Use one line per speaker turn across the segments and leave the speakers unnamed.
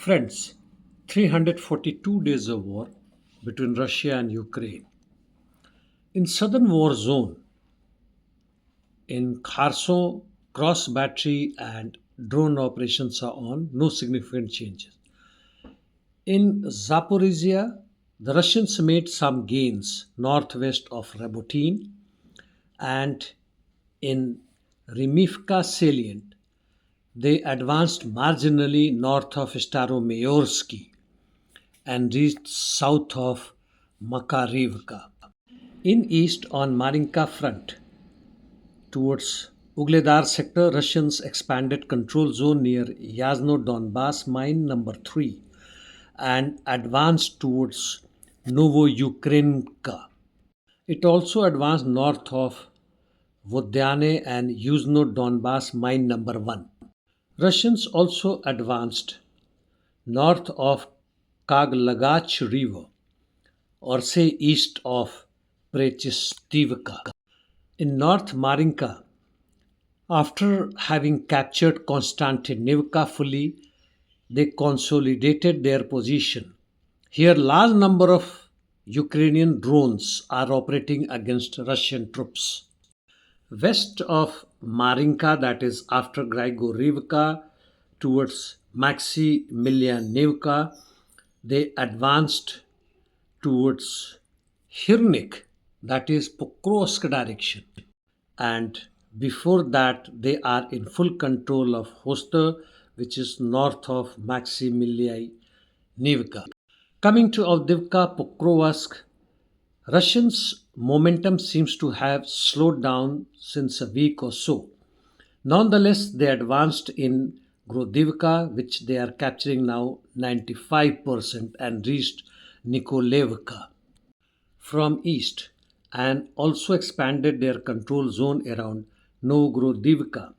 Friends, 342 days of war between Russia and Ukraine. In southern war zone, in Kherson, cross battery and drone operations are on, no significant changes. In Zaporozhye, the Russians made some gains northwest of Rabotin, and in Rimivka salient, they advanced marginally north of Staromayorsky and reached south of Makarivka. In east on Marinka front towards Ugledar sector, Russians expanded control zone near Yasno-Donbass mine number 3 and advanced towards Novoyukreinka. It also advanced north of Vodyane and Yuzhno-Donbass mine number 1. Russians also advanced north of Kaglagach river or say east of Prechestivka. In North Marinka, after having captured Konstantinivka fully, they consolidated their position. Here, large number of Ukrainian drones are operating against Russian troops. West of Marinka, that is after Grigorivka, towards Maximilianivka, they advanced towards Hirnik, that is Pokrovsk direction. And before that, they are in full control of Hoster, which is north of Maximilianivka. Coming to Avdiivka-Pokrovsk, Russians' momentum seems to have slowed down since a week or so. Nonetheless, they advanced in Grodivka, which they are capturing now 95% and reached Nikolaevka from east and also expanded their control zone around Novgorodivka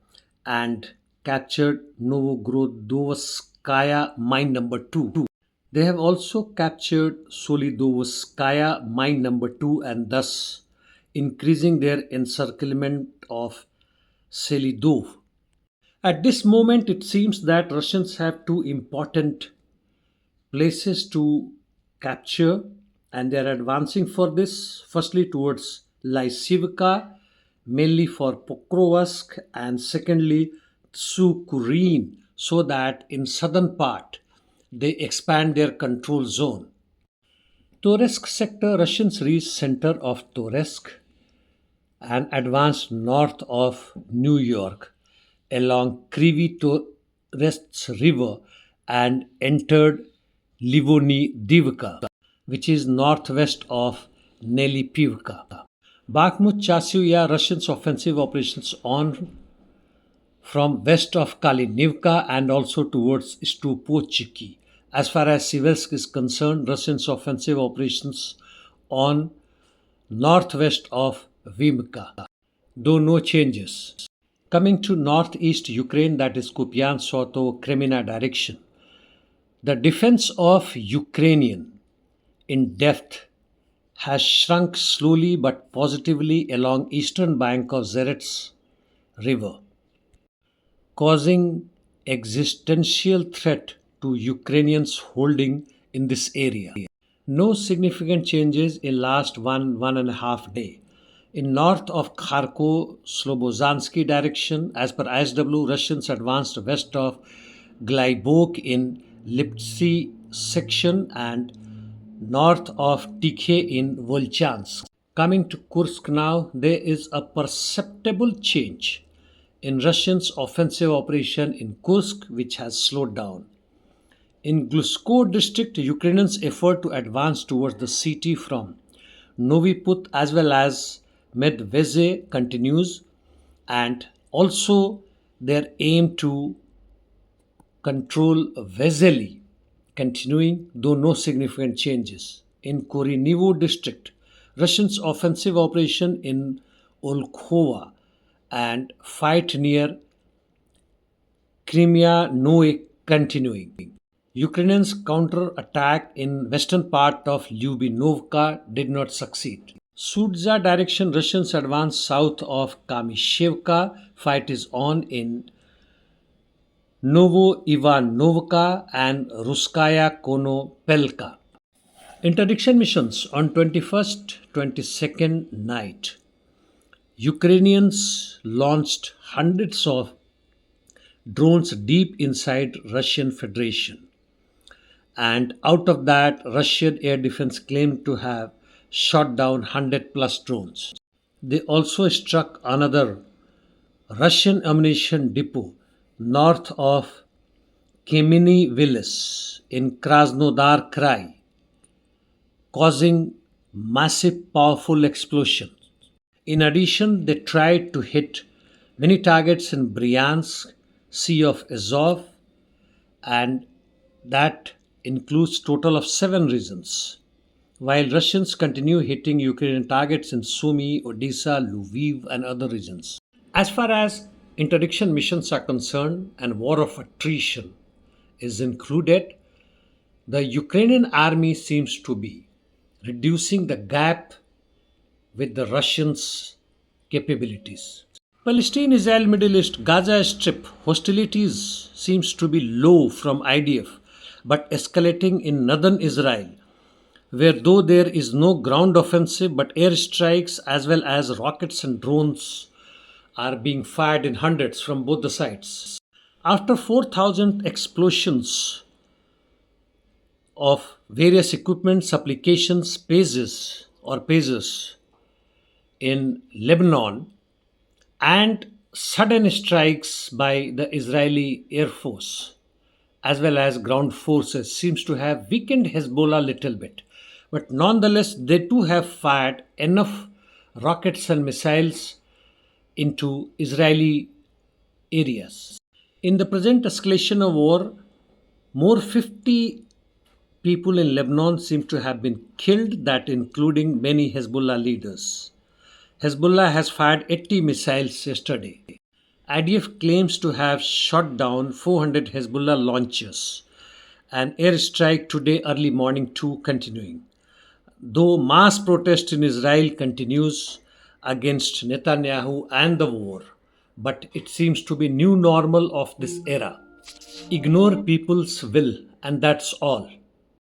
and captured Novgorodovskaya mine number 2. They have also captured Solidovskaya mine number 2 and thus increasing their encirclement of Selidov. At this moment, it seems that Russians have two important places to capture and they are advancing for this. Firstly, towards Lysivka, mainly for Pokrovsk, and secondly, Tsukurin, so that in southern part they expand their control zone. Toretsk sector, Russians reached center of Toretsk and advanced north of New York along Kryvyi Toretsk river and entered Livonidivka, which is northwest of Nelipivka. Bakhmut Chasiv, Russians offensive operations on from west of Kalinivka and also towards Stupochiki. As far as Siversk is concerned, Russians offensive operations on northwest of Vimka, though no changes. Coming to northeast Ukraine, that is Kupyansk Svatovo Kreminna direction, the defense of Ukrainian in depth has shrunk slowly but positively along eastern bank of Zerets river, causing existential threat to Ukrainians holding in this area. No significant changes in last one and a half day. In north of Kharkov, Slobozhanske direction, as per ISW, Russians advanced west of Glaibok in Liptsy section and north of Tikhe in Volchansk. Coming to Kursk now, there is a perceptible change in Russians' offensive operation in Kursk, which has slowed down. In Glusko district, Ukrainians' effort to advance towards the city from Novi Put as well as Medveze continues, and also their aim to control Vezeli continuing, though no significant changes. In Korenivo district, Russians' offensive operation in Olkhova and fight near Crimea Noe continuing. Ukrainians' counter-attack in western part of Lyubinovka did not succeed. Sudza direction, Russians advance south of Kamishevka. Fight is on in Novo-Ivanovka and Ruskaya Konopelka. Interdiction missions on 21st 22nd night. Ukrainians launched hundreds of drones deep inside Russian Federation, and out of that Russian air defense claimed to have shot down 100 plus drones. They also struck another Russian ammunition depot north of Kemeny village in Krasnodar Krai, causing massive powerful explosions. In addition, they tried to hit many targets in Bryansk, Sea of Azov, and that includes total of 7 regions. While Russians continue hitting Ukrainian targets in Sumy, Odessa, Lviv, and other regions. As far as interdiction missions are concerned and war of attrition is included, the Ukrainian army seems to be reducing the gap with the Russians' capabilities. Palestine Israel Middle East Gaza Strip hostilities seems to be low from IDF but escalating in northern Israel, where though there is no ground offensive but airstrikes as well as rockets and drones are being fired in hundreds from both the sides. After 4,000 explosions of various equipments, applications, pages in Lebanon, and sudden strikes by the Israeli Air Force as well as ground forces seems to have weakened Hezbollah a little bit. But nonetheless, they too have fired enough rockets and missiles into Israeli areas. In the present escalation of war, more 50 people in Lebanon seem to have been killed, that including many Hezbollah leaders. Hezbollah has fired 80 missiles yesterday. IDF claims to have shot down 400 Hezbollah launchers. An airstrike today early morning too continuing. Though mass protest in Israel continues against Netanyahu and the war, but it seems to be new normal of this era. Ignore people's will and that's all.